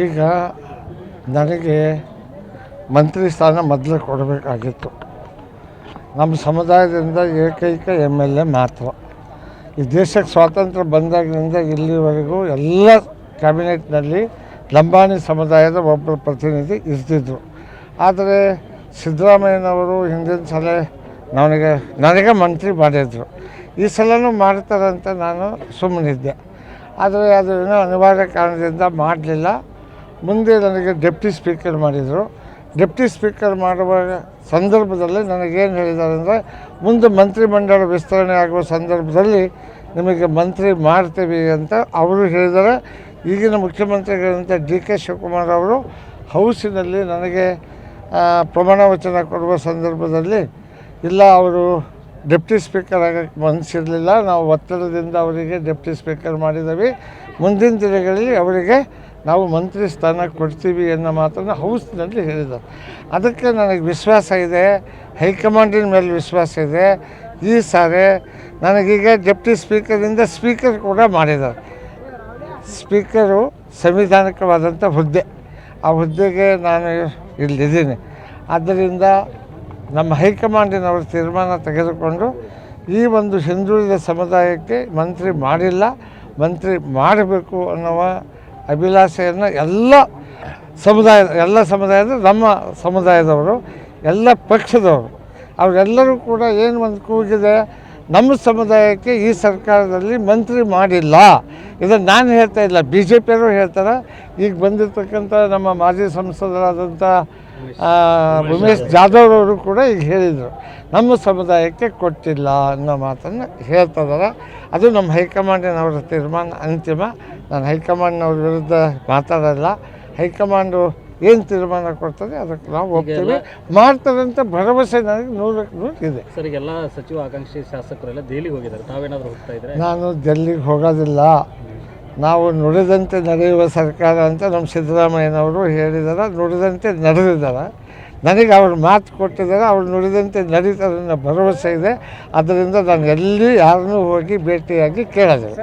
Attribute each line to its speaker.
Speaker 1: ಈಗ ನನಗೆ ಮಂತ್ರಿ ಸ್ಥಾನ ಮೊದಲು ಕೊಡಬೇಕಾಗಿತ್ತು. ನಮ್ಮ ಸಮುದಾಯದಿಂದ ಏಕೈಕ MLA ಮಾತ್ರ. ಈ ದೇಶಕ್ಕೆ ಸ್ವಾತಂತ್ರ್ಯ ಬಂದಾಗಿನಿಂದ ಇಲ್ಲಿವರೆಗೂ ಎಲ್ಲ ಕ್ಯಾಬಿನೆಟ್ನಲ್ಲಿ ಲಂಬಾಣಿ ಸಮುದಾಯದ ಒಬ್ಬರು ಪ್ರತಿನಿಧಿ ಇರ್ತಿದ್ದರು. ಆದರೆ ಸಿದ್ದರಾಮಯ್ಯನವರು ಹಿಂದಿನ ಸಲ ನನಗೆ ಮಂತ್ರಿ ಮಾಡಿದರು. ಈ ಸಲನೂ ಮಾಡ್ತಾರಂತ ನಾನು ಸುಮ್ಮನಿದ್ದೆ. ಆದರೆ ಅದು ಏನೋ ಅನಿವಾರ್ಯ ಕಾರಣದಿಂದ ಮಾಡಲಿಲ್ಲ. ಮುಂದೆ ನನಗೆ ಡೆಪ್ಟಿ ಸ್ಪೀಕರ್ ಮಾಡಿದರು. ಡೆಪ್ಟಿ ಸ್ಪೀಕರ್ ಮಾಡುವ ಸಂದರ್ಭದಲ್ಲಿ ನನಗೇನು ಹೇಳಿದ್ದಾರೆ ಅಂದರೆ, ಮುಂದೆ ಮಂತ್ರಿಮಂಡಲ ವಿಸ್ತರಣೆ ಆಗುವ ಸಂದರ್ಭದಲ್ಲಿ ನಿಮಗೆ ಮಂತ್ರಿ ಮಾಡ್ತೀವಿ ಅಂತ ಅವರು ಹೇಳಿದ್ದಾರೆ. ಈಗಿನ ಮುಖ್ಯಮಂತ್ರಿಗಳಂತ DK ಶಿವಕುಮಾರ್ ಅವರು ಹೌಸಿನಲ್ಲಿ ನನಗೆ ಪ್ರಮಾಣ ವಚನ ಕೊಡುವ ಸಂದರ್ಭದಲ್ಲಿ ಇಲ್ಲ, ಅವರು ಡೆಪ್ಟಿ ಸ್ಪೀಕರ್ ಆಗೋಕ್ಕೆ ಮನಸ್ಸಿರಲಿಲ್ಲ, ನಾವು ಒತ್ತಡದಿಂದ ಅವರಿಗೆ ಡೆಪ್ಟಿ ಸ್ಪೀಕರ್ ಮಾಡಿದ್ದೀವಿ, ಮುಂದಿನ ದಿನಗಳಲ್ಲಿ ಅವರಿಗೆ ನಾವು ಮಂತ್ರಿ ಸ್ಥಾನ ಕೊಡ್ತೀವಿ ಅನ್ನೋ ಮಾತನ್ನು ಹೌಸ್ನಲ್ಲಿ ಹೇಳಿದ್ದಾರೆ. ಅದಕ್ಕೆ ನನಗೆ ವಿಶ್ವಾಸ ಇದೆ, ಹೈಕಮಾಂಡಿನ ಮೇಲೆ ವಿಶ್ವಾಸ ಇದೆ. ಈ ಸಾರಿ ನನಗೀಗ ಡೆಪ್ಟಿ ಸ್ಪೀಕರಿಂದ ಸ್ಪೀಕರ್ ಕೂಡ ಮಾಡಿದ್ದಾರೆ. ಸ್ಪೀಕರು ಸಂವಿಧಾನಿಕವಾದಂಥ ಹುದ್ದೆ, ಆ ಹುದ್ದೆಗೆ ನಾನು ಇಲ್ಲಿದ್ದೀನಿ. ಆದ್ದರಿಂದ ನಮ್ಮ ಹೈಕಮಾಂಡಿನವರು ತೀರ್ಮಾನ ತೆಗೆದುಕೊಂಡು ಈ ಒಂದು ಹಿಂದುಳಿದ ಸಮುದಾಯಕ್ಕೆ ಮಂತ್ರಿ ಮಾಡಿಲ್ಲ, ಮಂತ್ರಿ ಮಾಡಬೇಕು ಅನ್ನುವ ಅಭಿಲಾಷೆಯನ್ನು ಎಲ್ಲ ಸಮುದಾಯದ ನಮ್ಮ ಸಮುದಾಯದವರು, ಎಲ್ಲ ಪಕ್ಷದವರು, ಅವರೆಲ್ಲರೂ ಕೂಡ ಏನು ಒಂದು ಕೂಗಿದೆ, ನಮ್ಮ ಸಮುದಾಯಕ್ಕೆ ಈ ಸರ್ಕಾರದಲ್ಲಿ ಮಂತ್ರಿ ಮಾಡಿಲ್ಲ. ಇದನ್ನು ನಾನು ಹೇಳ್ತಾ ಇಲ್ಲ, BJPಯವರು ಹೇಳ್ತಾರೆ. ಈಗ ಬಂದಿರತಕ್ಕಂಥ ನಮ್ಮ ಮಾಜಿ ಸಂಸದರಾದಂಥ ಉಮೇಶ್ ಜಾಧವ್ ಅವರು ಕೂಡ ಈಗ ಹೇಳಿದರು, ನಮ್ಮ ಸಮುದಾಯಕ್ಕೆ ಕೊಟ್ಟಿಲ್ಲ ಅನ್ನೋ ಮಾತನ್ನು ಹೇಳ್ತಿದ್ದಾರೆ. ಅದು ನಮ್ಮ ಹೈಕಮಾಂಡಿನವರ ತೀರ್ಮಾನ ಅಂತಿಮ. ನಾನು ಹೈಕಮಾಂಡ್ನವ್ರ ವಿರುದ್ಧ ಮಾತಾಡಲ್ಲ. ಹೈಕಮಾಂಡು ಏನು ತೀರ್ಮಾನ ಕೊಡ್ತದೆ ಅದಕ್ಕೆ ನಾವು ಹೋಗ್ತೀವಿ, ಮಾಡ್ತಾರಂತ ಭರವಸೆ ನನಗೆ 100% ಇದೆ.
Speaker 2: ಸರ್, ಎಲ್ಲ ಸಚಿವ ಆಕಾಂಕ್ಷಿ ಶಾಸಕರೆಲ್ಲ ದೆಹಲಿಗೆ ಹೋಗಿದ್ದಾರೆ, ತಾವೇನಾದರೂ ಹೋಗ್ತಾ ಇದ್ರೆ?
Speaker 1: ನಾನು ಡೆಲ್ಲಿಗೆ ಹೋಗೋದಿಲ್ಲ. ನಾವು ನುಡಿದಂತೆ ನಡೆಯುವ ಸರ್ಕಾರ ಅಂತ ನಮ್ಮ ಸಿದ್ದರಾಮಯ್ಯನವರು ಹೇಳಿದ್ದಾರೆ, ನುಡಿದಂತೆ ನಡೆದಿದ್ದಾರೆ. ನನಗೆ ಅವ್ರು ಮಾತು ಕೊಟ್ಟಿದ್ದಾರೆ, ಅವ್ರು ನುಡಿದಂತೆ ನಡೀತಾರೆ ಅನ್ನೋ ಭರವಸೆ ಇದೆ. ಅದರಿಂದ ನಾನು ಎಲ್ಲಿ ಯಾರನ್ನೂ ಹೋಗಿ ಭೇಟಿಯಾಗಿ ಕೇಳೋದಿಲ್ಲ.